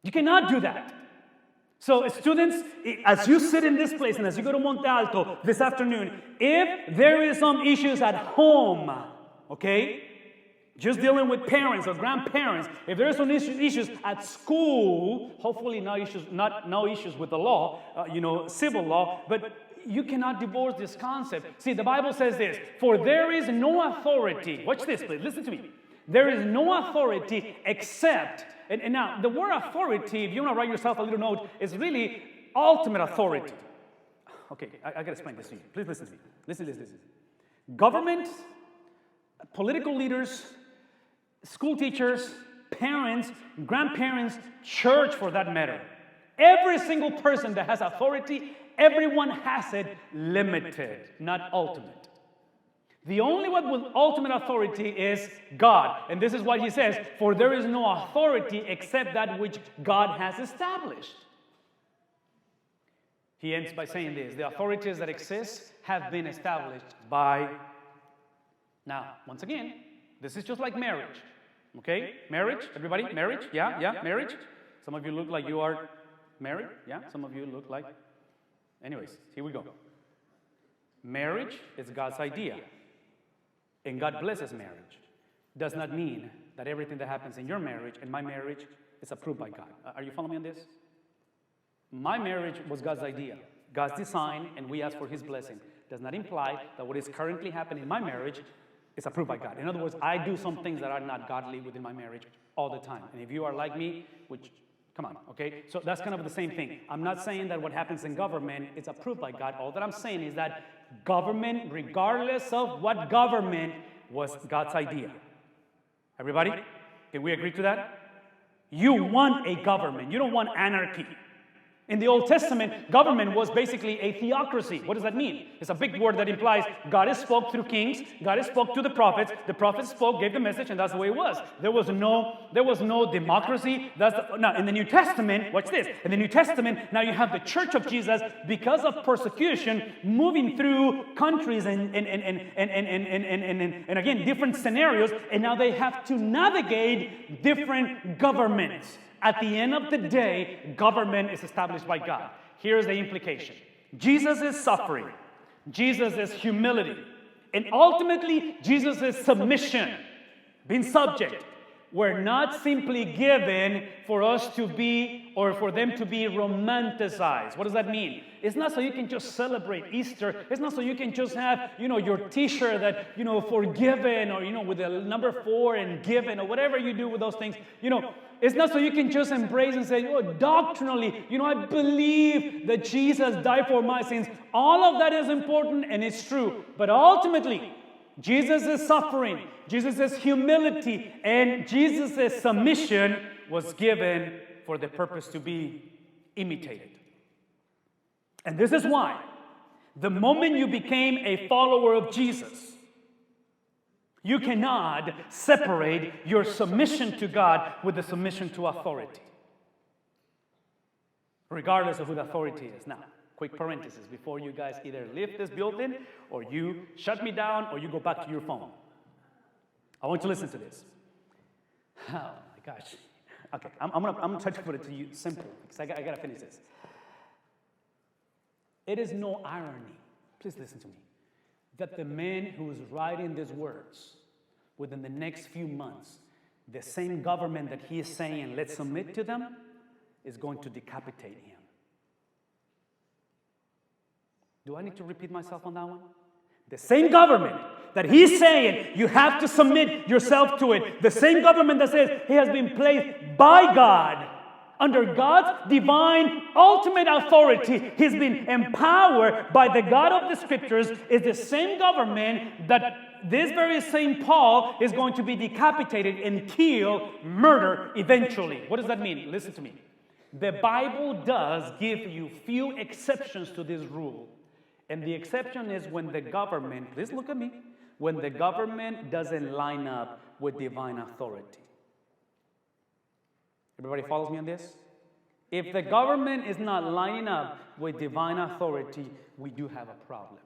You cannot do that. So students, as you sit in this place and as you go to Monte Alto this afternoon, if there is some issues at home, okay, just dealing with parents or grandparents, if there are some issues at school, hopefully no issues with the law, civil law, but you cannot divorce this concept. See, the Bible says this, for there is no authority, watch this please, listen to me. There is no authority except, and now the word authority, if you want to write yourself a little note, is really ultimate authority. Okay, I got to explain this to you. Please listen to me. Listen. Government, political leaders, school teachers, parents, grandparents, church for that matter. Every single person that has authority, everyone has it limited, not ultimate. The only one with ultimate authority is God. And this is what he says, for there is no authority except that which God has established. He ends by saying this, the authorities that exist have been established by... Now, once again, this is just like marriage. Okay? Marriage, everybody? Marriage? Yeah, marriage. Some of you look like you are married. Yeah, some of you look like... Anyways, here we go. Marriage is God's idea. And God blesses marriage. Does not mean that everything that happens in your marriage and my marriage is approved by God. Are you following me on this? My marriage was God's idea, God's design, and we ask for His blessing. Does not imply that what is currently happening in my marriage is approved by God. In other words, I do some things that are not godly within my marriage all the time. And if you are like me, which, come on, okay? So that's kind of the same thing. I'm not saying that what happens in government is approved by God. All that I'm saying is that government, regardless of what government, was God's idea. Everybody? Can we agree to that? You want a government. You don't want anarchy. In the Old Testament, government was basically a theocracy. What does that mean? It's a big word that implies God spoke through kings, God spoke to the prophets spoke, gave the message, and that's the way it was. There was no democracy. Now, in the New Testament, watch this. In the New Testament, now you have the Church of Jesus, because of persecution, moving through countries and again, different scenarios, and now they have to navigate different governments. At the end of the day, government is established by God. Here's the implication. Jesus is suffering. Jesus is humility. And ultimately, Jesus is submission, being subject. We're not simply given for us to be, or for them to be romanticized. What does that mean? It's not so you can just celebrate Easter. It's not so you can just have, your t-shirt that, forgiven, or, with the number 4 and given, or whatever you do with those things. It's not so you can just embrace and say, doctrinally, I believe that Jesus died for my sins. All of that is important and it's true. But ultimately, Jesus' suffering, Jesus' humility, and Jesus' submission was given for the purpose to be imitated. And this is why, the moment you became a follower of Jesus, you cannot separate your submission to God with the submission to authority, regardless of who the authority is. Now, quick parenthesis before you guys either leave this building or you shut me down or you go back to your phone. I want you to listen to this. Oh my gosh. Okay, I'm gonna try to put it to you simple because I gotta finish this. It is no irony, please listen to me, that the man who is writing these words within the next few months, the same government that he is saying, let's submit to them, is going to decapitate him. Do I need to repeat myself on that one? The same government that he's saying you have to submit yourself to it. The same government that says he has been placed by God under God's divine ultimate authority. He's been empowered by the God of the Scriptures is the same government that this very same Paul is going to be decapitated and killed, murdered eventually. What does that mean? Listen to me. The Bible does give you few exceptions to this rule. And the exception is when the government, please look at me, when the government doesn't line up with divine authority. Everybody follows me on this? If the government is not lining up with divine authority, we do have a problem.